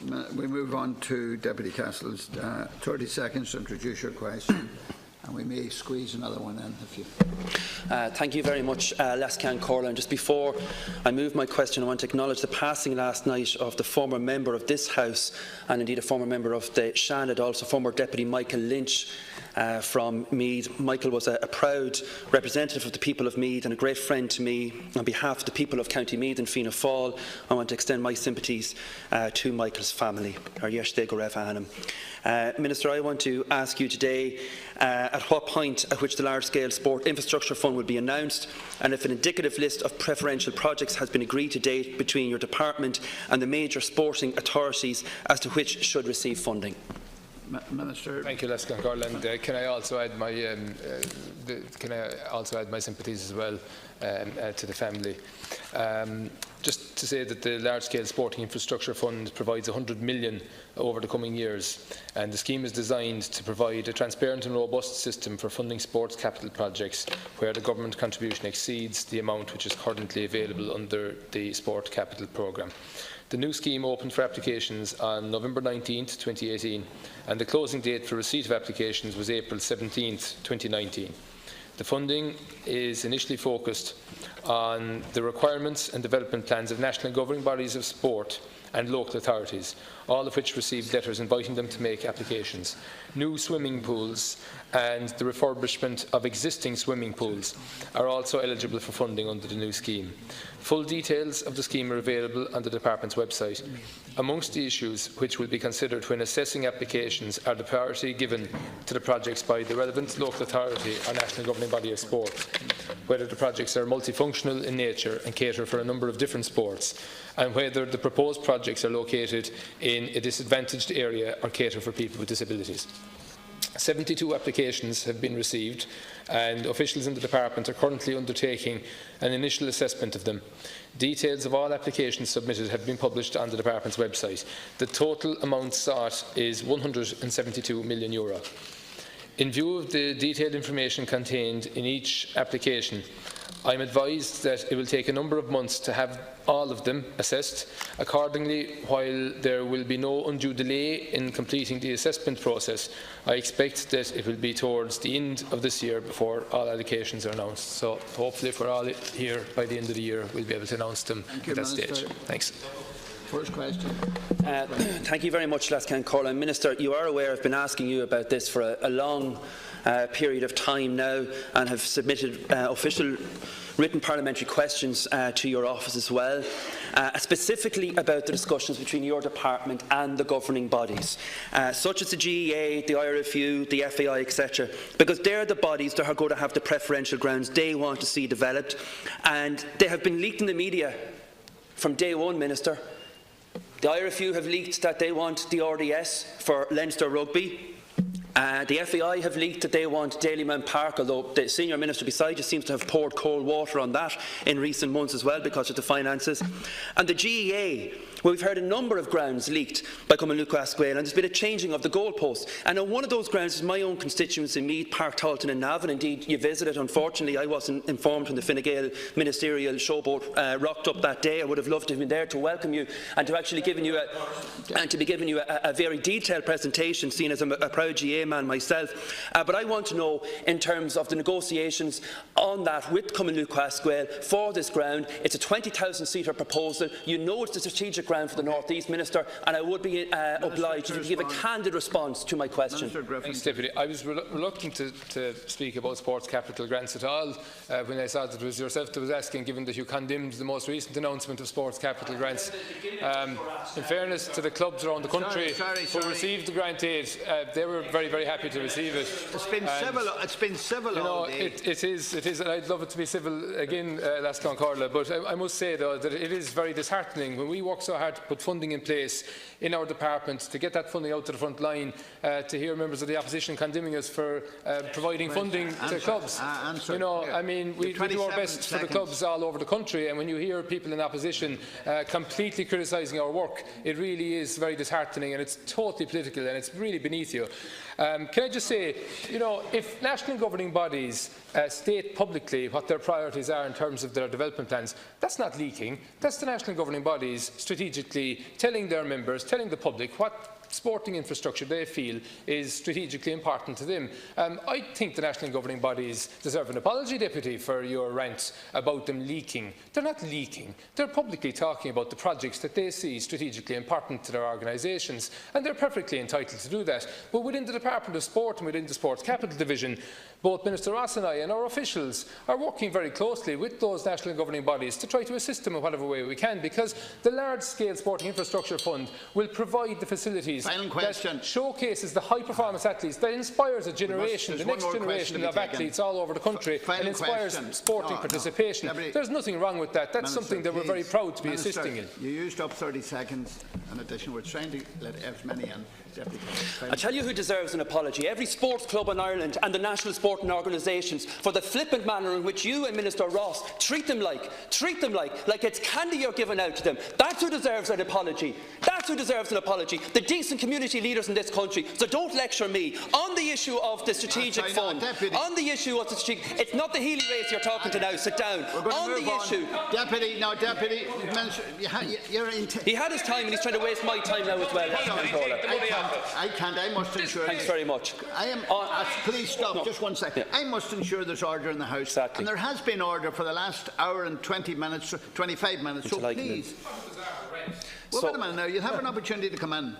We move on to Deputy Cassells. 30 seconds to introduce your question, and we may squeeze another one in if you... Thank you very much, Lescan Corlin. Just before I move my question, I want to acknowledge the passing last night of the former member of this House and indeed a former member of the Seanad, also former Deputy Michael Lynch from Meath. Michael was a proud representative of the people of Meath and a great friend to me. On behalf of the people of County Meath and Fianna Fáil, I want to extend my sympathies to Michael's family. Minister, I want to ask you today at what point at which the large-scale sport infrastructure fund will be announced, and if an indicative list of preferential projects has been agreed to date between your department and the major sporting authorities as to which should receive funding. Minister. Thank you, Lescan Corlin. Can I also add my sympathies as well to the family. Just to say that the large-scale sporting infrastructure fund provides 100 million over the coming years, and the scheme is designed to provide a transparent and robust system for funding sports capital projects where the government contribution exceeds the amount which is currently available under the Sport Capital Programme. The new scheme opened for applications on November 19, 2018, and the closing date for receipt of applications was April 17, 2019. The funding is initially focused on the requirements and development plans of national governing bodies of sport and local authorities, all of which received letters inviting them to make applications. New swimming pools and the refurbishment of existing swimming pools are also eligible for funding under the new scheme. Full details of the scheme are available on the Department's website. Amongst the issues which will be considered when assessing applications are the priority given to the projects by the relevant local authority or national governing body of sport, whether the projects are multifunctional in nature and cater for a number of different sports, and whether the proposed projects are located in a disadvantaged area or cater for people with disabilities. 72 applications have been received, and officials in the department are currently undertaking an initial assessment of them. Details of all applications submitted have been published on the department's website. The total amount sought is €172 million. In view of the detailed information contained in each application, I am advised that it will take a number of months to have all of them assessed. Accordingly, while there will be no undue delay in completing the assessment process, I expect that it will be towards the end of this year before all allocations are announced. So hopefully if we're all here by the end of the year, we'll be able to announce them at that stage. Thanks. First question. Thank you very much, Lescan Corlin. Minister, you are aware I've been asking you about this for a long period of time now, and have submitted official written parliamentary questions to your office as well, specifically about the discussions between your department and the governing bodies, such as the GEA, the IRFU, the FAI, etc., because they're the bodies that are going to have the preferential grounds they want to see developed, and they have been leaked in the media from day one, Minister. The IRFU have leaked that they want the RDS for Leinster Rugby. The FAI have leaked that they want Dáil Éireann Park, although the senior minister beside you seems to have poured cold water on that in recent months as well because of the finances. And the GEA, well, we've heard a number of grounds leaked by Cumbernauld Cassells, and there's been a changing of the goalposts. And on one of those grounds is my own constituency, Meath, Park, Talton and Navan. Indeed, you visited. Unfortunately, I wasn't informed when the Fine Gael ministerial showboat rocked up that day. I would have loved to have been there to welcome you and to actually given you a very detailed presentation, seeing as I'm a proud GA man myself. But I want to know, in terms of the negotiations on that with Cumbernauld Cassells for this ground, it's a 20,000-seater proposal. You know it's the strategic ground for the North East, Minister, and I would be obliged to give a candid response to my question. Thanks, Deputy. I was reluctant to speak about sports capital grants at all when I saw that it was yourself that was asking, given that you condemned the most recent announcement of sports capital grants. In fairness to the clubs around the country who received the grant aid, they were very, very happy to receive it. It's been civil you know, all day. It is, and I'd love it to be civil again, Lescan Corlin, but I must say though that it is very disheartening when we work so hard to put funding in place in our department to get that funding out to the front line, to hear members of the opposition condemning us for providing funding to clubs. You know, I mean, we do our best for the clubs all over the country, and when you hear people in opposition completely criticising our work, it really is very disheartening, and it's totally political, and it's really beneath you. Can I just say, you know, if national governing bodies state publicly what their priorities are in terms of their development plans, that's not leaking. That's the national governing bodies strategically telling their members, telling the public what sporting infrastructure they feel is strategically important to them. I think the national governing bodies deserve an apology, Deputy, for your rant about them leaking. They're not leaking. They're publicly talking about the projects that they see strategically important to their organisations, and they're perfectly entitled to do that. But within the Department of Sport and within the Sports Capital Division, both Minister Ross and I and our officials are working very closely with those national governing bodies to try to assist them in whatever way we can, because the large-scale sporting infrastructure fund will provide the facilities that showcases the high-performance athletes, that inspires a generation, the next generation of athletes all over the country, and inspires sporting participation. There's nothing wrong with that. That's something that we're very proud to be assisting in. You used up 30 seconds. In addition, we're trying to let as many in. I tell you who deserves an apology. Every sports club in Ireland and the national sporting organisations for the flippant manner in which you and Minister Ross treat them like it's candy you're giving out to them. That's who deserves an apology. That's who deserves an apology. The decent community leaders in this country. So don't lecture me on the issue of the strategic fund. On the issue of the strategic, it's not the Healy race you're talking to now. Sit down. On the issue, Deputy. he had his time and he's trying to waste my time now as well. I can't. I must ensure. Thanks very much. I am. Please stop. No. Just 1 second. Yeah. I must ensure there's order in the House. Exactly. And there has been order for the last hour and 20 minutes, 25 minutes. So please. Well, wait a minute now. You'll have an opportunity to come in.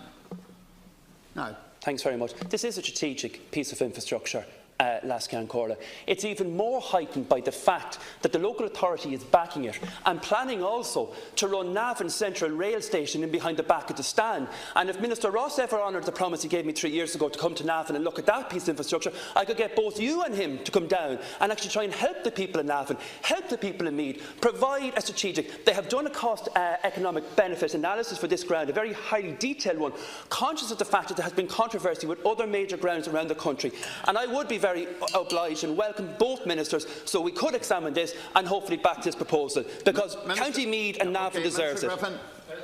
Now. Thanks very much. This is a strategic piece of infrastructure. Lascan Corla. It's even more heightened by the fact that the local authority is backing it and planning also to run Navan Central Rail Station in behind the back of the stand. And if Minister Ross ever honoured the promise he gave me 3 years ago to come to Navan and look at that piece of infrastructure, I could get both you and him to come down and actually try and help the people in Navan, help the people in Meath, provide a strategic. They have done a cost economic benefit analysis for this ground, a very highly detailed one, conscious of the fact that there has been controversy with other major grounds around the country. And I would be very obliged and welcome both ministers so we could examine this and hopefully back this proposal, because County Meath and Navan deserves it.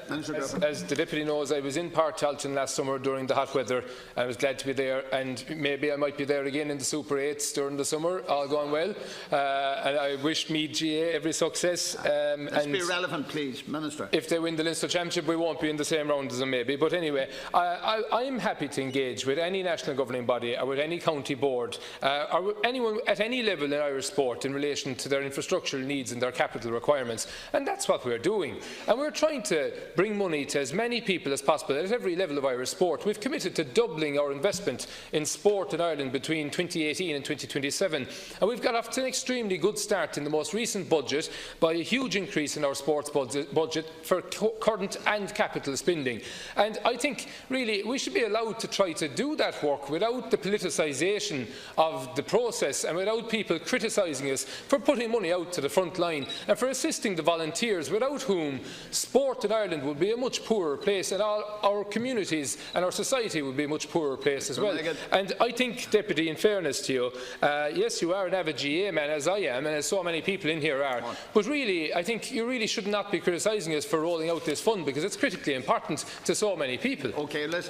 As the Deputy knows, I was in Páirc Tailteann last summer during the hot weather. I was glad to be there, and maybe I might be there again in the Super 8s during the summer, all going well. And I wish Meath GA every success. Let's be relevant, please, Minister. If they win the Leinster Championship, we won't be in the same round as them maybe. But anyway, I am happy to engage with any national governing body or with any county board or with anyone at any level in Irish sport in relation to their infrastructural needs and their capital requirements. And that's what we're doing. And we're trying to bring money to as many people as possible at every level of Irish sport. We've committed to doubling our investment in sport in Ireland between 2018 and 2027, and we've got off to an extremely good start in the most recent budget by a huge increase in our sports budget for current and capital spending. And I think really we should be allowed to try to do that work without the politicisation of the process and without people criticising us for putting money out to the front line and for assisting the volunteers, without whom sport in Ireland would be a much poorer place, and all our communities and our society would be a much poorer place as well. And I think, Deputy, in fairness to you, yes, you are an avid GA man, as I am, and as so many people in here are, but really, I think you really should not be criticising us for rolling out this fund, because it's critically important to so many people. Okay, let's...